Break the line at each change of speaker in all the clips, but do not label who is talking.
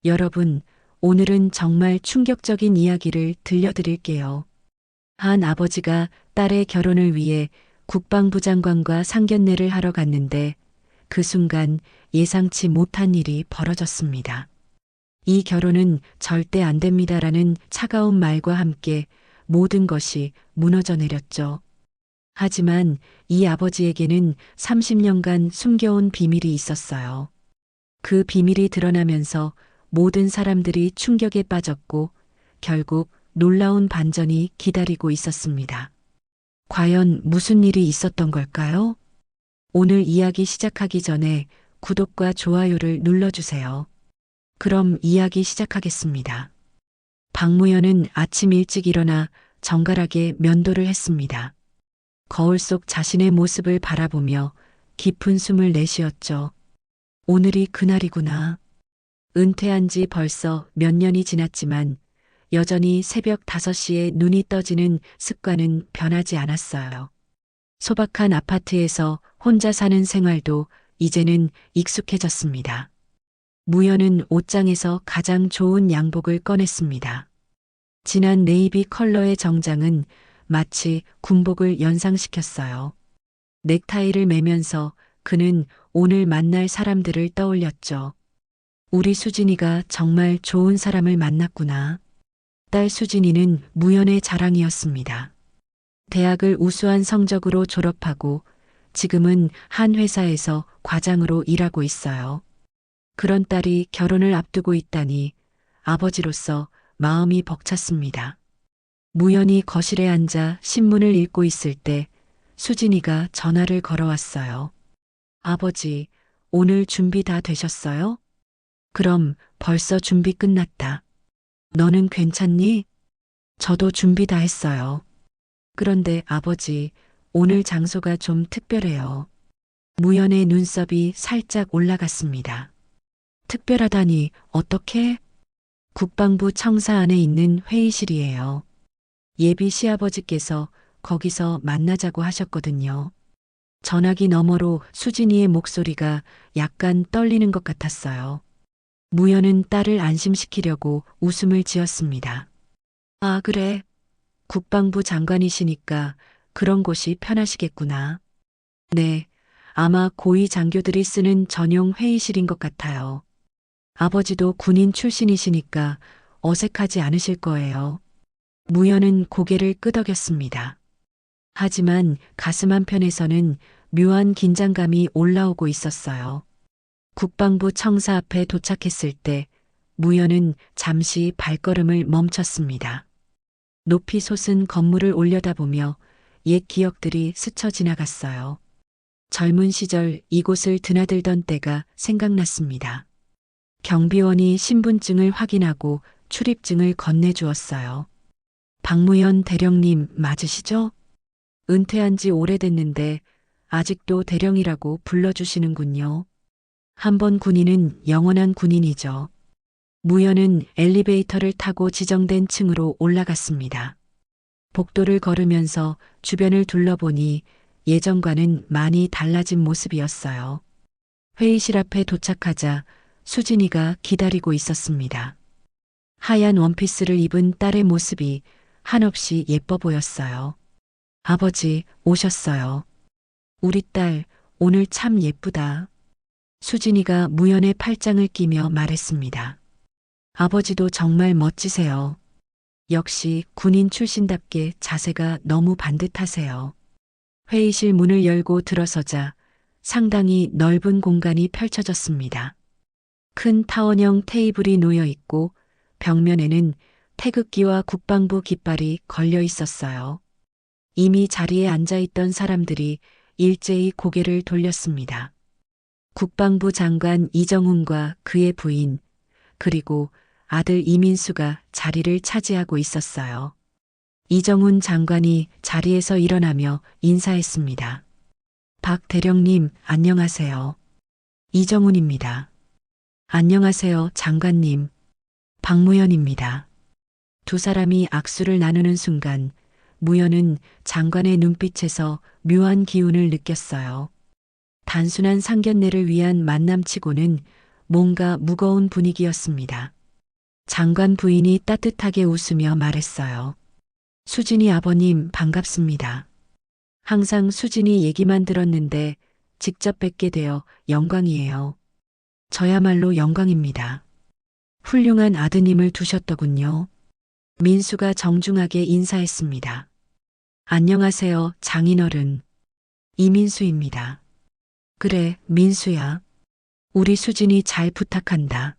여러분, 오늘은 정말 충격적인 이야기를 들려드릴게요. 한 아버지가 딸의 결혼을 위해 국방부 장관과 상견례를 하러 갔는데 그 순간 예상치 못한 일이 벌어졌습니다. 이 결혼은 절대 안 됩니다라는 차가운 말과 함께 모든 것이 무너져 내렸죠. 하지만 이 아버지에게는 30년간 숨겨온 비밀이 있었어요. 그 비밀이 드러나면서 모든 사람들이 충격에 빠졌고 결국 놀라운 반전이 기다리고 있었습니다. 과연 무슨 일이 있었던 걸까요? 오늘 이야기 시작하기 전에 구독과 좋아요를 눌러주세요. 그럼 이야기 시작하겠습니다. 박무연은 아침 일찍 일어나 정갈하게 면도를 했습니다. 거울 속 자신의 모습을 바라보며 깊은 숨을 내쉬었죠. 오늘이 그날이구나. 은퇴한 지 벌써 몇 년이 지났지만 여전히 새벽 5시에 눈이 떠지는 습관은 변하지 않았어요. 소박한 아파트에서 혼자 사는 생활도 이제는 익숙해졌습니다. 무연은 옷장에서 가장 좋은 양복을 꺼냈습니다. 진한 네이비 컬러의 정장은 마치 군복을 연상시켰어요. 넥타이를 매면서 그는 오늘 만날 사람들을 떠올렸죠. 우리 수진이가 정말 좋은 사람을 만났구나. 딸 수진이는 무연의 자랑이었습니다. 대학을 우수한 성적으로 졸업하고 지금은 한 회사에서 과장으로 일하고 있어요. 그런 딸이 결혼을 앞두고 있다니 아버지로서 마음이 벅찼습니다. 무연이 거실에 앉아 신문을 읽고 있을 때 수진이가 전화를 걸어왔어요. 아버지, 오늘 준비 다 되셨어요? 그럼 벌써 준비 끝났다. 너는 괜찮니? 저도 준비 다 했어요. 그런데 아버지, 오늘 장소가 좀 특별해요. 무연의 눈썹이 살짝 올라갔습니다. 특별하다니 어떻게? 국방부 청사 안에 있는 회의실이에요. 예비 시아버지께서 거기서 만나자고 하셨거든요. 전화기 너머로 수진이의 목소리가 약간 떨리는 것 같았어요. 무연은 딸을 안심시키려고 웃음을 지었습니다. 아, 그래. 국방부 장관이시니까 그런 곳이 편하시겠구나. 네, 아마 고위 장교들이 쓰는 전용 회의실인 것 같아요. 아버지도 군인 출신이시니까 어색하지 않으실 거예요. 무연은 고개를 끄덕였습니다. 하지만 가슴 한편에서는 묘한 긴장감이 올라오고 있었어요. 국방부 청사 앞에 도착했을 때 무연은 잠시 발걸음을 멈췄습니다. 높이 솟은 건물을 올려다보며 옛 기억들이 스쳐 지나갔어요. 젊은 시절 이곳을 드나들던 때가 생각났습니다. 경비원이 신분증을 확인하고 출입증을 건네주었어요. 박무연 대령님 맞으시죠? 은퇴한 지 오래됐는데 아직도 대령이라고 불러주시는군요. 한 번 군인은 영원한 군인이죠. 무연은 엘리베이터를 타고 지정된 층으로 올라갔습니다. 복도를 걸으면서 주변을 둘러보니 예전과는 많이 달라진 모습이었어요. 회의실 앞에 도착하자 수진이가 기다리고 있었습니다. 하얀 원피스를 입은 딸의 모습이 한없이 예뻐 보였어요. 아버지, 오셨어요. 우리 딸, 오늘 참 예쁘다. 수진이가 무연의 팔짱을 끼며 말했습니다. 아버지도 정말 멋지세요. 역시 군인 출신답게 자세가 너무 반듯하세요. 회의실 문을 열고 들어서자 상당히 넓은 공간이 펼쳐졌습니다. 큰 타원형 테이블이 놓여 있고 벽면에는 태극기와 국방부 깃발이 걸려 있었어요. 이미 자리에 앉아 있던 사람들이 일제히 고개를 돌렸습니다. 국방부 장관 이정훈과 그의 부인, 그리고 아들 이민수가 자리를 차지하고 있었어요. 이정훈 장관이 자리에서 일어나며 인사했습니다. 박 대령님, 안녕하세요. 이정훈입니다. 안녕하세요, 장관님. 박무연입니다. 두 사람이 악수를 나누는 순간 무연은 장관의 눈빛에서 묘한 기운을 느꼈어요. 단순한 상견례를 위한 만남치고는 뭔가 무거운 분위기였습니다. 장관 부인이 따뜻하게 웃으며 말했어요. 수진이 아버님 반갑습니다. 항상 수진이 얘기만 들었는데 직접 뵙게 되어 영광이에요. 저야말로 영광입니다. 훌륭한 아드님을 두셨더군요. 민수가 정중하게 인사했습니다. 안녕하세요, 장인어른. 이민수입니다. 그래, 민수야. 우리 수진이 잘 부탁한다.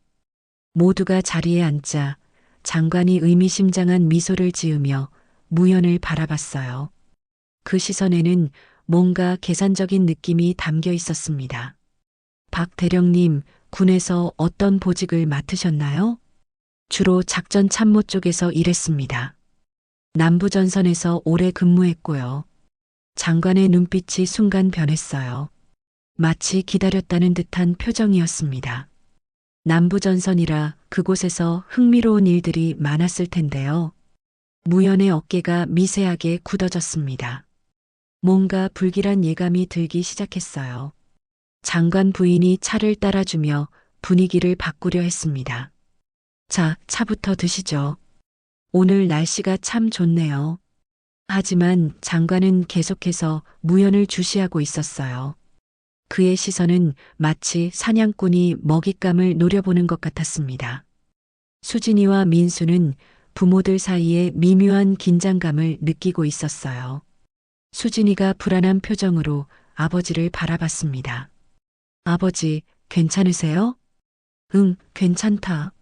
모두가 자리에 앉자 장관이 의미심장한 미소를 지으며 무연을 바라봤어요. 그 시선에는 뭔가 계산적인 느낌이 담겨 있었습니다. 박 대령님, 군에서 어떤 보직을 맡으셨나요? 주로 작전 참모 쪽에서 일했습니다. 남부전선에서 오래 근무했고요. 장관의 눈빛이 순간 변했어요. 마치 기다렸다는 듯한 표정이었습니다. 남부전선이라 그곳에서 흥미로운 일들이 많았을 텐데요. 무연의 어깨가 미세하게 굳어졌습니다. 뭔가 불길한 예감이 들기 시작했어요. 장관 부인이 차를 따라주며 분위기를 바꾸려 했습니다. 자, 차부터 드시죠. 오늘 날씨가 참 좋네요. 하지만 장관은 계속해서 무연을 주시하고 있었어요. 그의 시선은 마치 사냥꾼이 먹잇감을 노려보는 것 같았습니다. 수진이와 민수는 부모들 사이에 미묘한 긴장감을 느끼고 있었어요. 수진이가 불안한 표정으로 아버지를 바라봤습니다. 아버지, 괜찮으세요? 응, 괜찮다.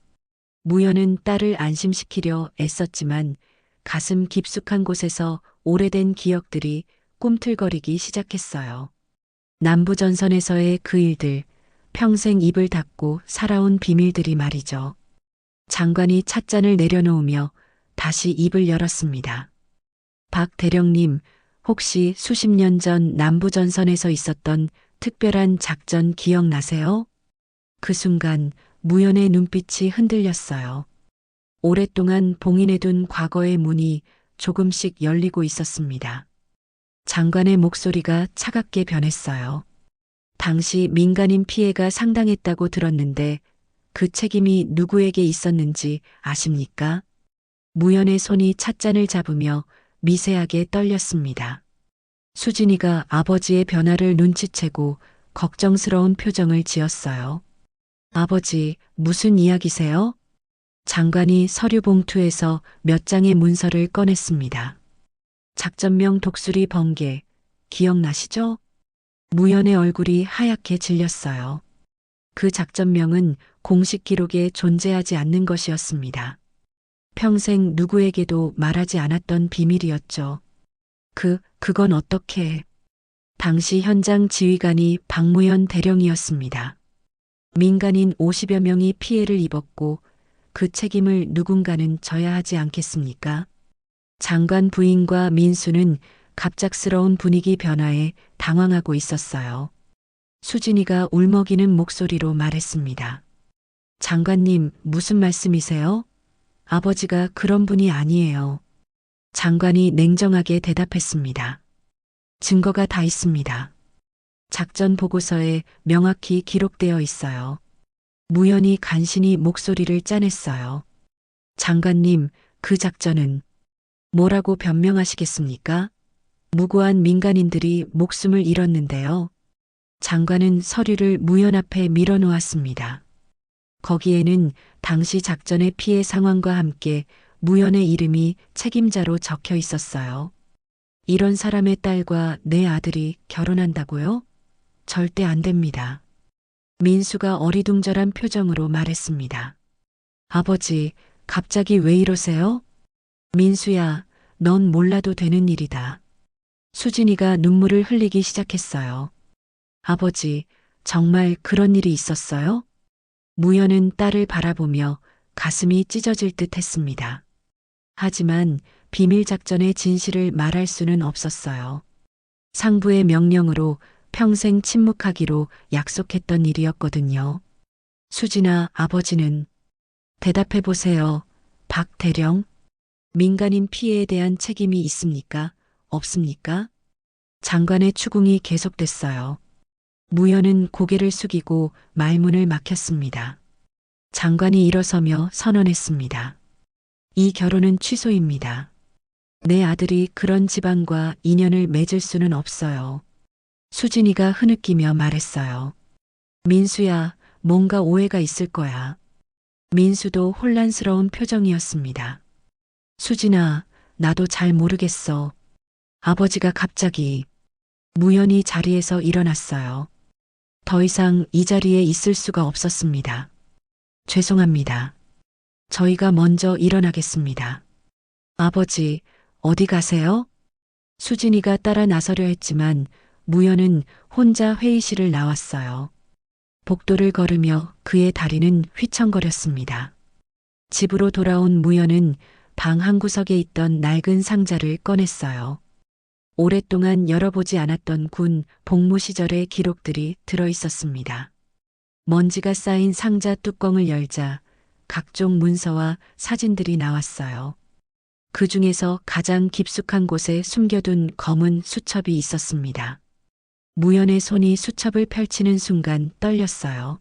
무연은 딸을 안심시키려 애썼지만 가슴 깊숙한 곳에서 오래된 기억들이 꿈틀거리기 시작했어요. 남부전선에서의 그 일들, 평생 입을 닫고 살아온 비밀들이 말이죠. 장관이 찻잔을 내려놓으며 다시 입을 열었습니다. 박 대령님, 혹시 수십 년 전 남부전선에서 있었던 특별한 작전 기억나세요? 그 순간 무연의 눈빛이 흔들렸어요. 오랫동안 봉인해둔 과거의 문이 조금씩 열리고 있었습니다. 장관의 목소리가 차갑게 변했어요. 당시 민간인 피해가 상당했다고 들었는데 그 책임이 누구에게 있었는지 아십니까? 무연의 손이 찻잔을 잡으며 미세하게 떨렸습니다. 수진이가 아버지의 변화를 눈치채고 걱정스러운 표정을 지었어요. 아버지, 무슨 이야기세요? 장관이 서류 봉투에서 몇 장의 문서를 꺼냈습니다. 작전명 독수리 번개, 기억나시죠? 무연의 얼굴이 하얗게 질렸어요. 그 작전명은 공식 기록에 존재하지 않는 것이었습니다. 평생 누구에게도 말하지 않았던 비밀이었죠. 그건 어떻게? 당시 현장 지휘관이 박무연 대령이었습니다. 민간인 50여 명이 피해를 입었고 그 책임을 누군가는 져야 하지 않겠습니까? 장관 부인과 민수는 갑작스러운 분위기 변화에 당황하고 있었어요. 수진이가 울먹이는 목소리로 말했습니다. 장관님, 무슨 말씀이세요? 아버지가 그런 분이 아니에요. 장관이 냉정하게 대답했습니다. 증거가 다 있습니다. 작전 보고서에 명확히 기록되어 있어요. 무연이 간신히 목소리를 짜냈어요. 장관님, 그 작전은 뭐라고 변명하시겠습니까? 무고한 민간인들이 목숨을 잃었는데요. 장관은 서류를 무연 앞에 밀어놓았습니다. 거기에는 당시 작전의 피해 상황과 함께 무연의 이름이 책임자로 적혀 있었어요. 이런 사람의 딸과 내 아들이 결혼한다고요? 절대 안 됩니다. 민수가 어리둥절한 표정으로 말했습니다. 아버지, 갑자기 왜 이러세요? 민수야, 넌 몰라도 되는 일이다. 수진이가 눈물을 흘리기 시작했어요. 아버지, 정말 그런 일이 있었어요? 무연은 딸을 바라보며 가슴이 찢어질 듯 했습니다. 하지만 비밀 작전의 진실을 말할 수는 없었어요. 상부의 명령으로 평생 침묵하기로 약속했던 일이었거든요. 수진아, 아버지는 대답해 보세요. 박 대령, 민간인 피해에 대한 책임이 있습니까? 없습니까? 장관의 추궁이 계속됐어요. 무연은 고개를 숙이고 말문을 막혔습니다. 장관이 일어서며 선언했습니다. 이 결혼은 취소입니다. 내 아들이 그런 집안과 인연을 맺을 수는 없어요. 수진이가 흐느끼며 말했어요. 민수야, 뭔가 오해가 있을 거야. 민수도 혼란스러운 표정이었습니다. 수진아, 나도 잘 모르겠어. 아버지가 갑자기 무연히 자리에서 일어났어요. 더 이상 이 자리에 있을 수가 없었습니다. 죄송합니다. 저희가 먼저 일어나겠습니다. 아버지, 어디 가세요? 수진이가 따라 나서려 했지만 무연은 혼자 회의실을 나왔어요. 복도를 걸으며 그의 다리는 휘청거렸습니다. 집으로 돌아온 무연은 방 한 구석에 있던 낡은 상자를 꺼냈어요. 오랫동안 열어보지 않았던 군 복무 시절의 기록들이 들어 있었습니다. 먼지가 쌓인 상자 뚜껑을 열자 각종 문서와 사진들이 나왔어요. 그 중에서 가장 깊숙한 곳에 숨겨둔 검은 수첩이 있었습니다. 무연의 손이 수첩을 펼치는 순간 떨렸어요.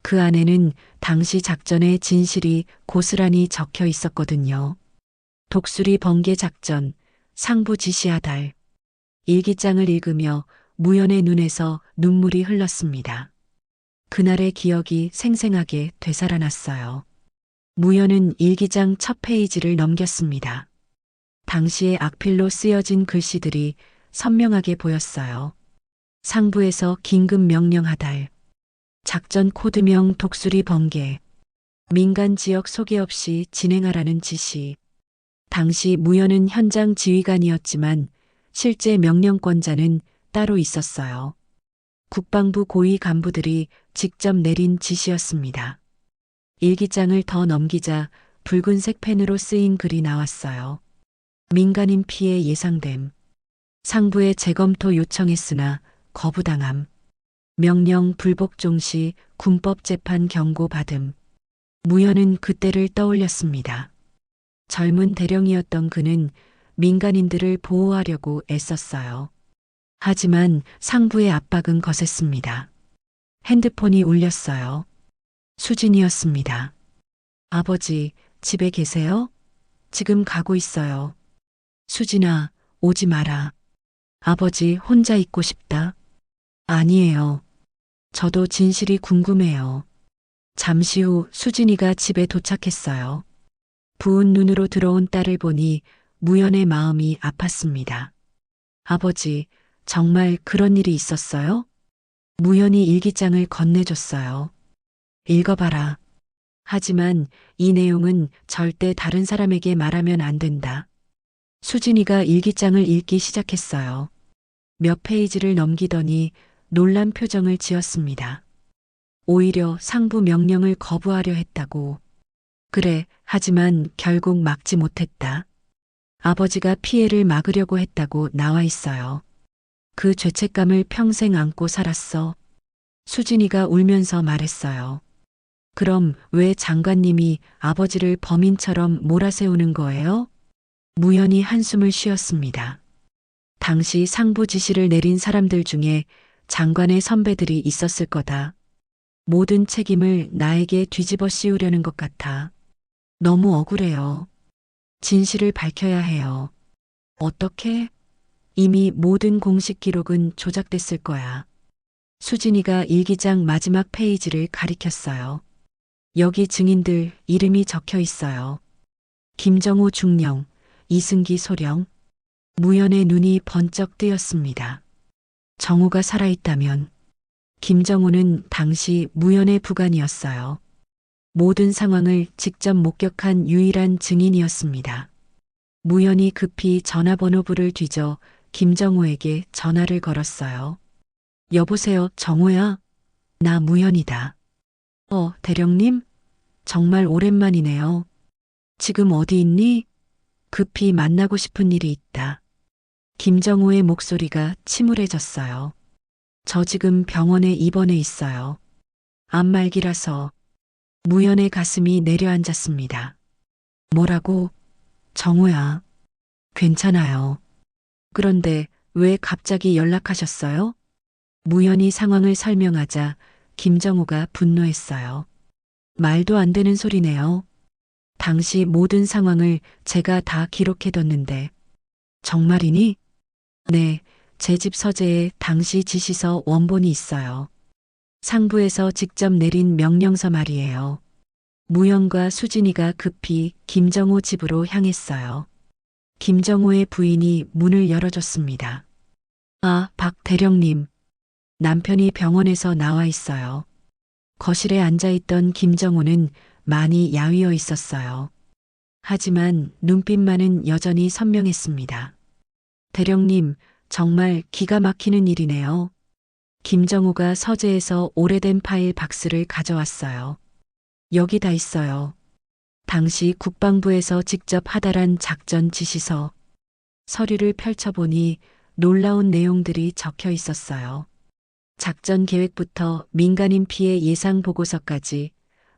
그 안에는 당시 작전의 진실이 고스란히 적혀 있었거든요. 독수리 번개 작전, 상부 지시하달. 일기장을 읽으며 무연의 눈에서 눈물이 흘렀습니다. 그날의 기억이 생생하게 되살아났어요. 무연은 일기장 첫 페이지를 넘겼습니다. 당시의 악필로 쓰여진 글씨들이 선명하게 보였어요. 상부에서 긴급 명령하달. 작전 코드명 독수리 번개. 민간 지역 소개 없이 진행하라는 지시. 당시 무연은 현장 지휘관이었지만 실제 명령권자는 따로 있었어요. 국방부 고위 간부들이 직접 내린 지시였습니다. 일기장을 더 넘기자 붉은색 펜으로 쓰인 글이 나왔어요. 민간인 피해 예상됨. 상부에 재검토 요청했으나 거부당함. 명령 불복 종시 군법 재판 경고 받음. 무연은 그때를 떠올렸습니다. 젊은 대령이었던 그는 민간인들을 보호하려고 애썼어요. 하지만 상부의 압박은 거셌습니다. 핸드폰이 울렸어요. 수진이었습니다. 아버지, 집에 계세요? 지금 가고 있어요. 수진아, 오지 마라. 아버지 혼자 있고 싶다. 아니에요. 저도 진실이 궁금해요. 잠시 후 수진이가 집에 도착했어요. 부은 눈으로 들어온 딸을 보니 무연의 마음이 아팠습니다. 아버지, 정말 그런 일이 있었어요? 무연이 일기장을 건네줬어요. 읽어봐라. 하지만 이 내용은 절대 다른 사람에게 말하면 안 된다. 수진이가 일기장을 읽기 시작했어요. 몇 페이지를 넘기더니 놀란 표정을 지었습니다. 오히려 상부 명령을 거부하려 했다고. 그래, 하지만 결국 막지 못했다. 아버지가 피해를 막으려고 했다고 나와 있어요. 그 죄책감을 평생 안고 살았어. 수진이가 울면서 말했어요. 그럼 왜 장관님이 아버지를 범인처럼 몰아세우는 거예요? 무연히 한숨을 쉬었습니다. 당시 상부 지시를 내린 사람들 중에 장관의 선배들이 있었을 거다. 모든 책임을 나에게 뒤집어 씌우려는 것 같아. 너무 억울해요. 진실을 밝혀야 해요. 어떻게? 이미 모든 공식 기록은 조작됐을 거야. 수진이가 일기장 마지막 페이지를 가리켰어요. 여기 증인들 이름이 적혀 있어요. 김정호 중령, 이승기 소령. 무연의 눈이 번쩍 뜨였습니다. 정호가 살아있다면 김정호는 당시 무연의 부관이었어요. 모든 상황을 직접 목격한 유일한 증인이었습니다. 무연이 급히 전화번호부를 뒤져 김정호에게 전화를 걸었어요. 여보세요, 정호야? 나 무연이다. 대령님? 정말 오랜만이네요. 지금 어디 있니? 급히 만나고 싶은 일이 있다. 김정호의 목소리가 침울해졌어요. 저 지금 병원에 입원해 있어요. 암말기라서. 무연의 가슴이 내려앉았습니다. 뭐라고? 정호야. 괜찮아요. 그런데 왜 갑자기 연락하셨어요? 무연이 상황을 설명하자 김정호가 분노했어요. 말도 안 되는 소리네요. 당시 모든 상황을 제가 다 기록해뒀는데. 정말이니? 네, 제 집 서재에 당시 지시서 원본이 있어요. 상부에서 직접 내린 명령서 말이에요. 무연과 수진이가 급히 김정호 집으로 향했어요. 김정호의 부인이 문을 열어줬습니다. 아, 박 대령님. 남편이 병원에서 나와 있어요. 거실에 앉아있던 김정호는 많이 야위어 있었어요. 하지만 눈빛만은 여전히 선명했습니다. 대령님, 정말 기가 막히는 일이네요. 김정호가 서재에서 오래된 파일 박스를 가져왔어요. 여기 다 있어요. 당시 국방부에서 직접 하달한 작전 지시서. 서류를 펼쳐보니 놀라운 내용들이 적혀 있었어요. 작전 계획부터 민간인 피해 예상 보고서까지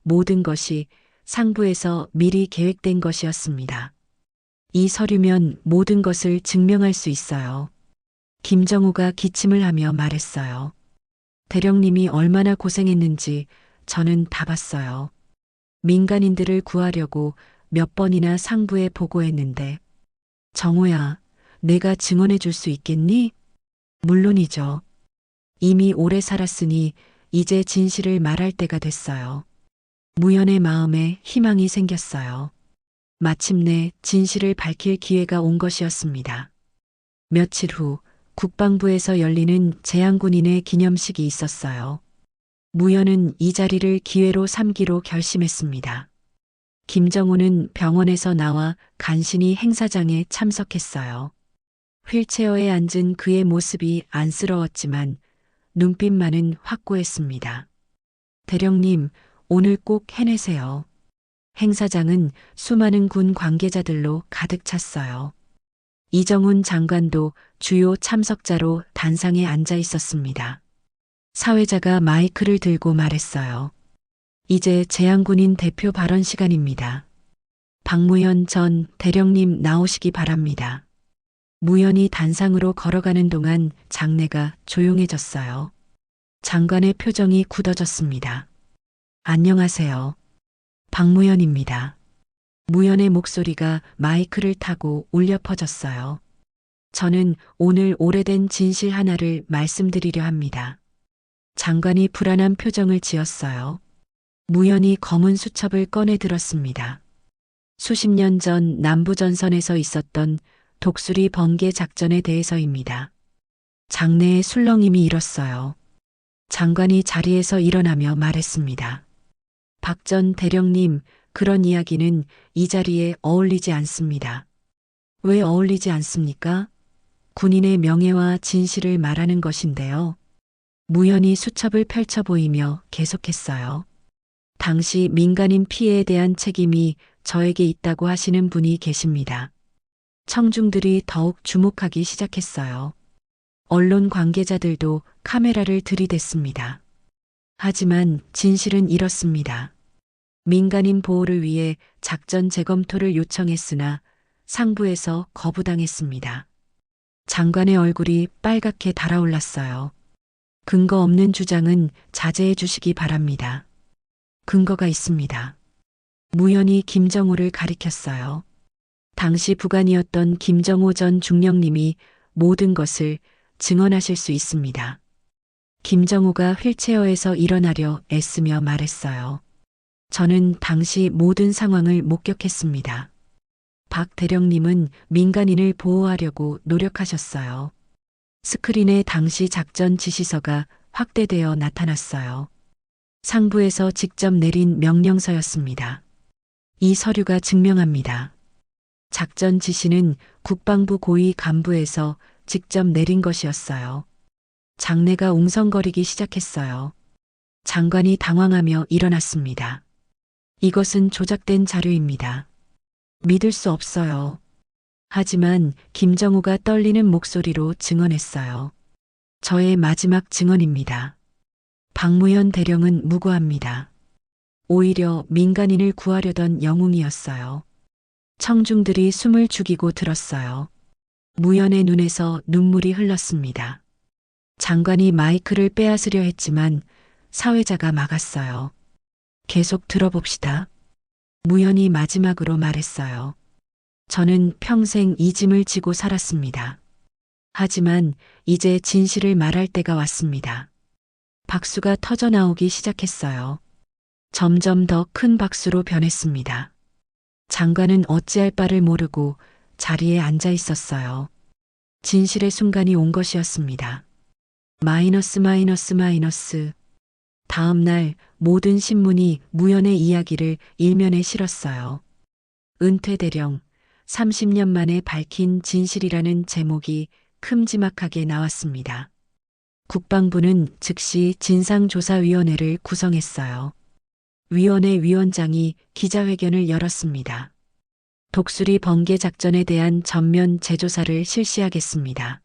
모든 것이 상부에서 미리 계획된 것이었습니다. 이 서류면 모든 것을 증명할 수 있어요. 김정우가 기침을 하며 말했어요. 대령님이 얼마나 고생했는지 저는 다 봤어요. 민간인들을 구하려고 몇 번이나 상부에 보고했는데. 정우야, 내가 증언해 줄 수 있겠니? 물론이죠. 이미 오래 살았으니 이제 진실을 말할 때가 됐어요. 무연의 마음에 희망이 생겼어요. 마침내 진실을 밝힐 기회가 온 것이었습니다. 며칠 후 국방부에서 열리는 재향군인의 기념식이 있었어요. 무연은 이 자리를 기회로 삼기로 결심했습니다. 김정우는 병원에서 나와 간신히 행사장에 참석했어요. 휠체어에 앉은 그의 모습이 안쓰러웠지만 눈빛만은 확고했습니다. 대령님, 오늘 꼭 해내세요. 행사장은 수많은 군 관계자들로 가득 찼어요. 이정훈 장관도 주요 참석자로 단상에 앉아 있었습니다. 사회자가 마이크를 들고 말했어요. 이제 재향군인 대표 발언 시간입니다. 박무현 전 대령님 나오시기 바랍니다. 무연이 단상으로 걸어가는 동안 장내가 조용해졌어요. 장관의 표정이 굳어졌습니다. 안녕하세요. 박무연입니다. 무연의 목소리가 마이크를 타고 울려 퍼졌어요. 저는 오늘 오래된 진실 하나를 말씀드리려 합니다. 장관이 불안한 표정을 지었어요. 무연이 검은 수첩을 꺼내 들었습니다. 수십 년 전 남부전선에서 있었던 독수리 번개 작전에 대해서입니다. 장내에 술렁임이 일었어요. 장관이 자리에서 일어나며 말했습니다. 박 전 대령님, 그런 이야기는 이 자리에 어울리지 않습니다. 왜 어울리지 않습니까? 군인의 명예와 진실을 말하는 것인데요. 무연이 수첩을 펼쳐 보이며 계속했어요. 당시 민간인 피해에 대한 책임이 저에게 있다고 하시는 분이 계십니다. 청중들이 더욱 주목하기 시작했어요. 언론 관계자들도 카메라를 들이댔습니다. 하지만 진실은 이렇습니다. 민간인 보호를 위해 작전 재검토를 요청했으나 상부에서 거부당했습니다. 장관의 얼굴이 빨갛게 달아올랐어요. 근거 없는 주장은 자제해 주시기 바랍니다. 근거가 있습니다. 무연이 김정호를 가리켰어요. 당시 부관이었던 김정호 전 중령님이 모든 것을 증언하실 수 있습니다. 김정호가 휠체어에서 일어나려 애쓰며 말했어요. 저는 당시 모든 상황을 목격했습니다. 박 대령님은 민간인을 보호하려고 노력하셨어요. 스크린에 당시 작전 지시서가 확대되어 나타났어요. 상부에서 직접 내린 명령서였습니다. 이 서류가 증명합니다. 작전 지시는 국방부 고위 간부에서 직접 내린 것이었어요. 장내가 웅성거리기 시작했어요. 장관이 당황하며 일어났습니다. 이것은 조작된 자료입니다. 믿을 수 없어요. 하지만 김정우가 떨리는 목소리로 증언했어요. 저의 마지막 증언입니다. 박무현 대령은 무고합니다. 오히려 민간인을 구하려던 영웅이었어요. 청중들이 숨을 죽이고 들었어요. 무연의 눈에서 눈물이 흘렀습니다. 장관이 마이크를 빼앗으려 했지만 사회자가 막았어요. 계속 들어봅시다. 무연이 마지막으로 말했어요. 저는 평생 이 짐을 지고 살았습니다. 하지만 이제 진실을 말할 때가 왔습니다. 박수가 터져 나오기 시작했어요. 점점 더 큰 박수로 변했습니다. 장관은 어찌할 바를 모르고 자리에 앉아 있었어요. 진실의 순간이 온 것이었습니다. 마이너스 마이너스 마이너스. 다음 날 모든 신문이 무연의 이야기를 일면에 실었어요. 은퇴대령 30년 만에 밝힌 진실이라는 제목이 큼지막하게 나왔습니다. 국방부는 즉시 진상조사위원회를 구성했어요. 위원회 위원장이 기자회견을 열었습니다. 독수리 번개 작전에 대한 전면 재조사를 실시하겠습니다.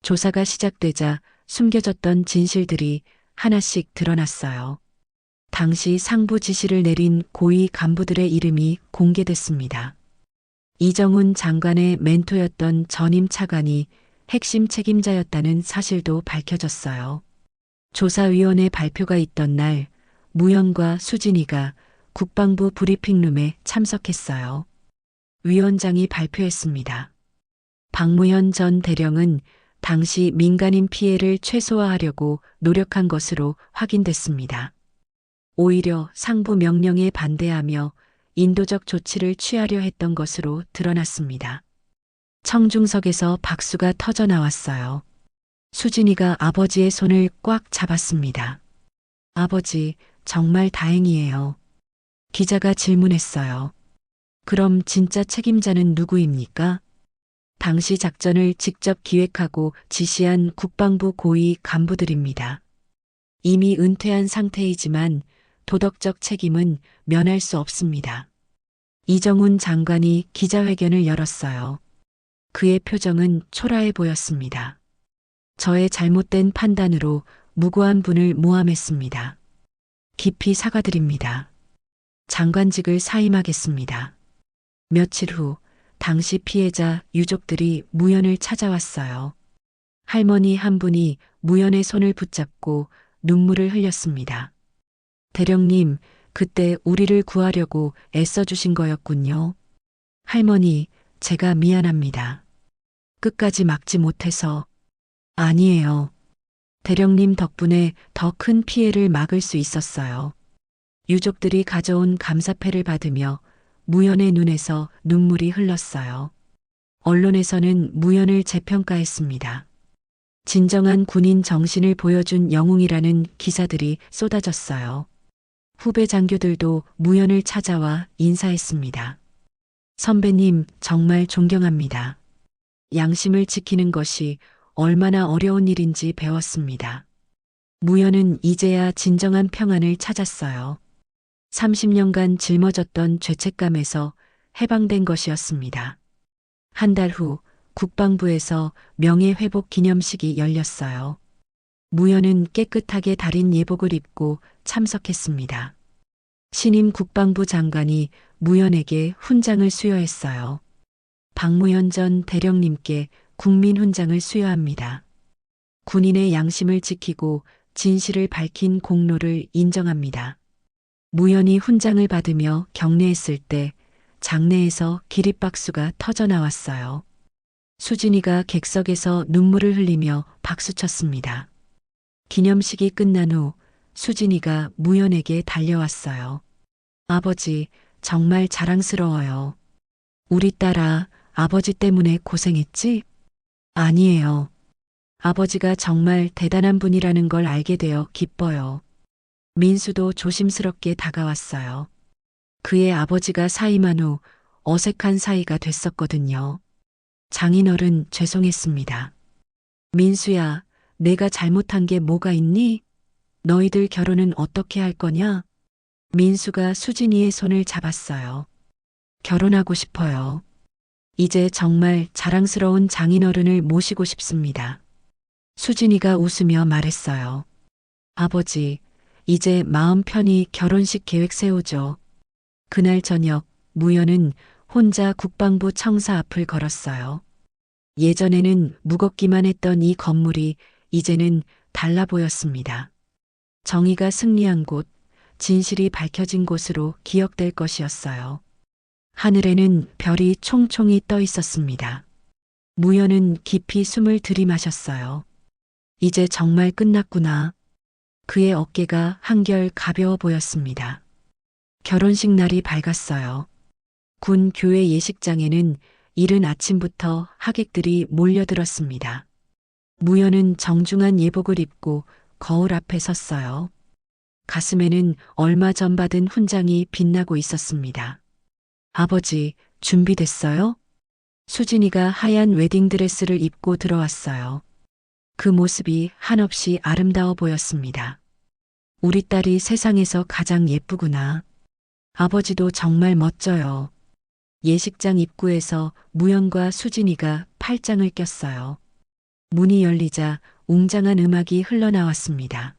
조사가 시작되자 숨겨졌던 진실들이 하나씩 드러났어요. 당시 상부 지시를 내린 고위 간부들의 이름이 공개됐습니다. 이정훈 장관의 멘토였던 전임 차관이 핵심 책임자였다는 사실도 밝혀졌어요. 조사위원회 발표가 있던 날 무연과 수진이가 국방부 브리핑룸에 참석했어요. 위원장이 발표했습니다. 박무현 전 대령은 당시 민간인 피해를 최소화하려고 노력한 것으로 확인됐습니다. 오히려 상부 명령에 반대하며 인도적 조치를 취하려 했던 것으로 드러났습니다. 청중석에서 박수가 터져 나왔어요. 수진이가 아버지의 손을 꽉 잡았습니다. 아버지, 정말 다행이에요. 기자가 질문했어요. 그럼 진짜 책임자는 누구입니까? 당시 작전을 직접 기획하고 지시한 국방부 고위 간부들입니다. 이미 은퇴한 상태이지만 도덕적 책임은 면할 수 없습니다. 이정훈 장관이 기자회견을 열었어요. 그의 표정은 초라해 보였습니다. 저의 잘못된 판단으로 무고한 분을 모함했습니다. 깊이 사과드립니다. 장관직을 사임하겠습니다. 며칠 후 당시 피해자 유족들이 무연을 찾아왔어요. 할머니 한 분이 무연의 손을 붙잡고 눈물을 흘렸습니다. 대령님, 그때 우리를 구하려고 애써주신 거였군요. 할머니, 제가 미안합니다. 끝까지 막지 못해서. 아니에요. 대령님 덕분에 더 큰 피해를 막을 수 있었어요. 유족들이 가져온 감사패를 받으며 무연의 눈에서 눈물이 흘렀어요. 언론에서는 무연을 재평가했습니다. 진정한 군인 정신을 보여준 영웅이라는 기사들이 쏟아졌어요. 후배 장교들도 무연을 찾아와 인사했습니다. 선배님, 정말 존경합니다. 양심을 지키는 것이 얼마나 어려운 일인지 배웠습니다. 무연은 이제야 진정한 평안을 찾았어요. 30년간 짊어졌던 죄책감에서 해방된 것이었습니다. 한 달 후 국방부에서 명예회복 기념식이 열렸어요. 무연은 깨끗하게 다린 예복을 입고 참석했습니다. 신임 국방부 장관이 무연에게 훈장을 수여했어요. 박무현 전 대령님께 국민훈장을 수여합니다. 군인의 양심을 지키고 진실을 밝힌 공로를 인정합니다. 무연이 훈장을 받으며 격려했을 때 장내에서 기립박수가 터져 나왔어요. 수진이가 객석에서 눈물을 흘리며 박수쳤습니다. 기념식이 끝난 후 수진이가 무연에게 달려왔어요. 아버지, 정말 자랑스러워요. 우리 딸아, 아버지 때문에 고생했지? 아니에요. 아버지가 정말 대단한 분이라는 걸 알게 되어 기뻐요. 민수도 조심스럽게 다가왔어요. 그의 아버지가 사임한 후 어색한 사이가 됐었거든요. 장인어른 죄송했습니다. 민수야, 내가 잘못한 게 뭐가 있니? 너희들 결혼은 어떻게 할 거냐? 민수가 수진이의 손을 잡았어요. 결혼하고 싶어요. 이제 정말 자랑스러운 장인어른을 모시고 싶습니다. 수진이가 웃으며 말했어요. 아버지, 이제 마음 편히 결혼식 계획 세우죠. 그날 저녁 무연은 혼자 국방부 청사 앞을 걸었어요. 예전에는 무겁기만 했던 이 건물이 이제는 달라 보였습니다. 정의가 승리한 곳, 진실이 밝혀진 곳으로 기억될 것이었어요. 하늘에는 별이 총총히 떠 있었습니다. 무연은 깊이 숨을 들이마셨어요. 이제 정말 끝났구나. 그의 어깨가 한결 가벼워 보였습니다. 결혼식 날이 밝았어요. 군 교회 예식장에는 이른 아침부터 하객들이 몰려들었습니다. 무연은 정중한 예복을 입고 거울 앞에 섰어요. 가슴에는 얼마 전 받은 훈장이 빛나고 있었습니다. 아버지, 준비됐어요? 수진이가 하얀 웨딩드레스를 입고 들어왔어요. 그 모습이 한없이 아름다워 보였습니다. 우리 딸이 세상에서 가장 예쁘구나. 아버지도 정말 멋져요. 예식장 입구에서 무연과 수진이가 팔짱을 꼈어요. 문이 열리자 웅장한 음악이 흘러나왔습니다.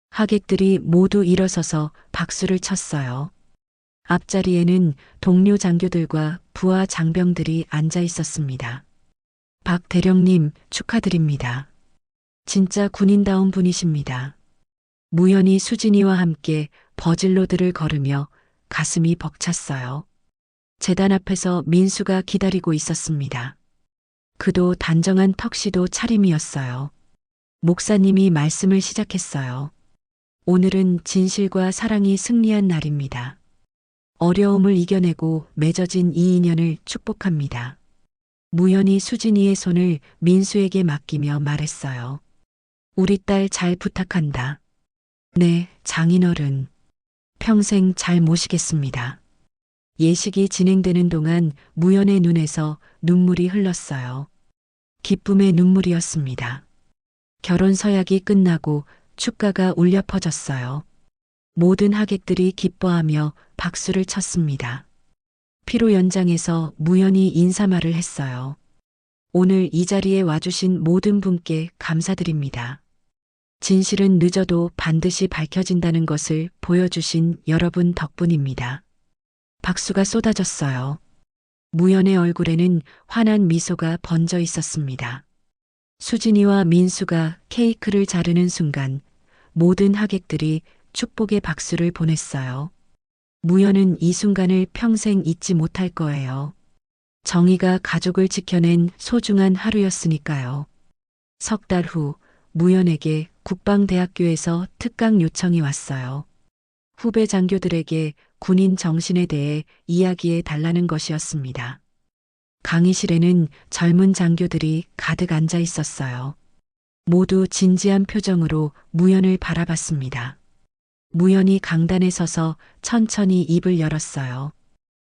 하객들이 모두 일어서서 박수를 쳤어요. 앞자리에는 동료 장교들과 부하 장병들이 앉아 있었습니다. 박 대령님 축하드립니다. 진짜 군인다운 분이십니다. 무연이 수진이와 함께 버질로드를 걸으며 가슴이 벅찼어요. 제단 앞에서 민수가 기다리고 있었습니다. 그도 단정한 턱시도 차림이었어요. 목사님이 말씀을 시작했어요. 오늘은 진실과 사랑이 승리한 날입니다. 어려움을 이겨내고 맺어진 이 인연을 축복합니다. 무연이 수진이의 손을 민수에게 맡기며 말했어요. 우리 딸 잘 부탁한다. 네, 장인어른. 평생 잘 모시겠습니다. 예식이 진행되는 동안 무연의 눈에서 눈물이 흘렀어요. 기쁨의 눈물이었습니다. 결혼 서약이 끝나고 축가가 울려 퍼졌어요. 모든 하객들이 기뻐하며 박수를 쳤습니다. 피로 연장에서 무연히 인사말을 했어요. 오늘 이 자리에 와주신 모든 분께 감사드립니다. 진실은 늦어도 반드시 밝혀진다는 것을 보여주신 여러분 덕분입니다. 박수가 쏟아졌어요. 무연의 얼굴에는 환한 미소가 번져 있었습니다. 수진이와 민수가 케이크를 자르는 순간 모든 하객들이 축복의 박수를 보냈어요. 무연은 이 순간을 평생 잊지 못할 거예요. 정의가 가족을 지켜낸 소중한 하루였으니까요. 석 달 후 무연에게 국방대학교에서 특강 요청이 왔어요. 후배 장교들에게 군인 정신에 대해 이야기해 달라는 것이었습니다. 강의실에는 젊은 장교들이 가득 앉아 있었어요. 모두 진지한 표정으로 무연을 바라봤습니다. 무연이 강단에 서서 천천히 입을 열었어요.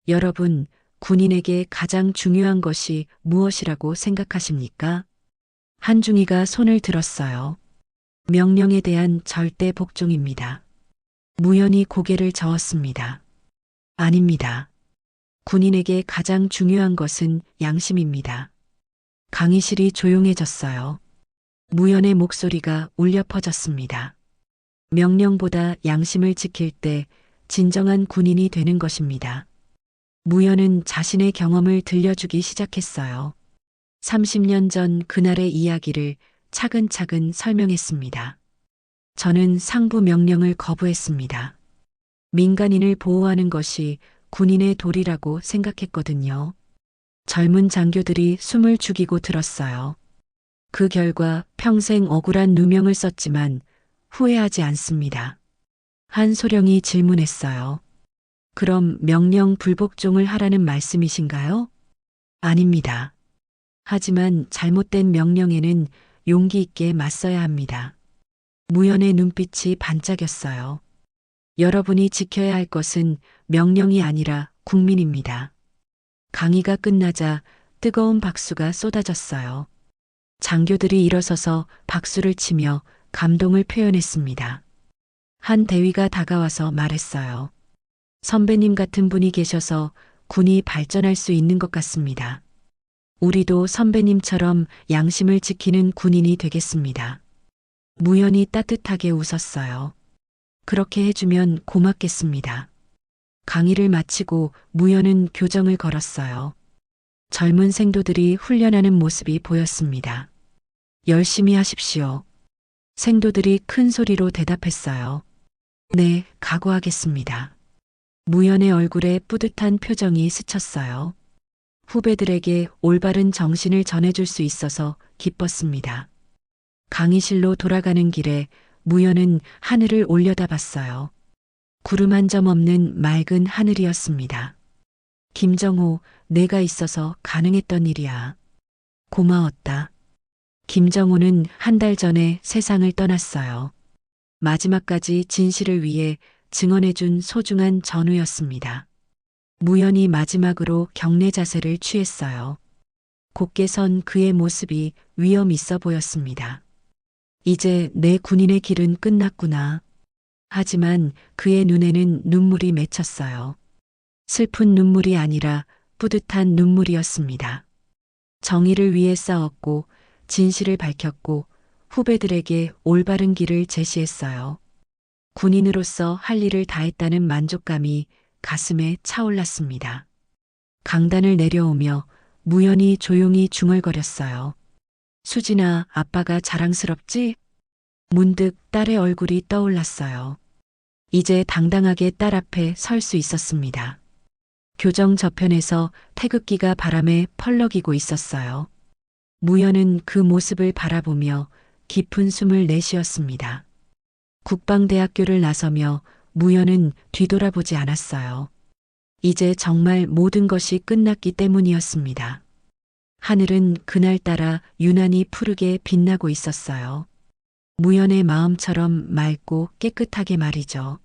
여러분, 군인에게 가장 중요한 것이 무엇이라고 생각하십니까? 한중이가 손을 들었어요. 명령에 대한 절대 복종입니다. 무연이 고개를 저었습니다. 아닙니다. 군인에게 가장 중요한 것은 양심입니다. 강의실이 조용해졌어요. 무연의 목소리가 울려 퍼졌습니다. 명령보다 양심을 지킬 때 진정한 군인이 되는 것입니다. 무연은 자신의 경험을 들려주기 시작했어요. 30년 전 그날의 이야기를 차근차근 설명했습니다. 저는 상부 명령을 거부했습니다. 민간인을 보호하는 것이 군인의 도리라고 생각했거든요. 젊은 장교들이 숨을 죽이고 들었어요. 그 결과 평생 억울한 누명을 썼지만 후회하지 않습니다. 한 소령이 질문했어요. 그럼 명령 불복종을 하라는 말씀이신가요? 아닙니다. 하지만 잘못된 명령에는 용기 있게 맞서야 합니다. 무연의 눈빛이 반짝였어요. 여러분이 지켜야 할 것은 명령이 아니라 국민입니다. 강의가 끝나자 뜨거운 박수가 쏟아졌어요. 장교들이 일어서서 박수를 치며 감동을 표현했습니다. 한 대위가 다가와서 말했어요. 선배님 같은 분이 계셔서 군이 발전할 수 있는 것 같습니다. 우리도 선배님처럼 양심을 지키는 군인이 되겠습니다. 무연이 따뜻하게 웃었어요. 그렇게 해주면 고맙겠습니다. 강의를 마치고 무연은 교정을 걸었어요. 젊은 생도들이 훈련하는 모습이 보였습니다. 열심히 하십시오. 생도들이 큰 소리로 대답했어요. 네, 각오하겠습니다. 무연의 얼굴에 뿌듯한 표정이 스쳤어요. 후배들에게 올바른 정신을 전해줄 수 있어서 기뻤습니다. 강의실로 돌아가는 길에 무연은 하늘을 올려다봤어요. 구름 한 점 없는 맑은 하늘이었습니다. 김정호, 내가 있어서 가능했던 일이야. 고마웠다. 김정호는 한 달 전에 세상을 떠났어요. 마지막까지 진실을 위해 증언해준 소중한 전우였습니다. 무연히 마지막으로 경례 자세를 취했어요. 곧게 선 그의 모습이 위험 있어 보였습니다. 이제 내 군인의 길은 끝났구나. 하지만 그의 눈에는 눈물이 맺혔어요. 슬픈 눈물이 아니라 뿌듯한 눈물이었습니다. 정의를 위해 싸웠고 진실을 밝혔고 후배들에게 올바른 길을 제시했어요. 군인으로서 할 일을 다했다는 만족감이 가슴에 차올랐습니다. 강단을 내려오며 무연히 조용히 중얼거렸어요. 수진아, 아빠가 자랑스럽지? 문득 딸의 얼굴이 떠올랐어요. 이제 당당하게 딸 앞에 설 수 있었습니다. 교정 저편에서 태극기가 바람에 펄럭이고 있었어요. 무연은 그 모습을 바라보며 깊은 숨을 내쉬었습니다. 국방대학교를 나서며 무연은 뒤돌아보지 않았어요. 이제 정말 모든 것이 끝났기 때문이었습니다. 하늘은 그날따라 유난히 푸르게 빛나고 있었어요. 무연의 마음처럼 맑고 깨끗하게 말이죠.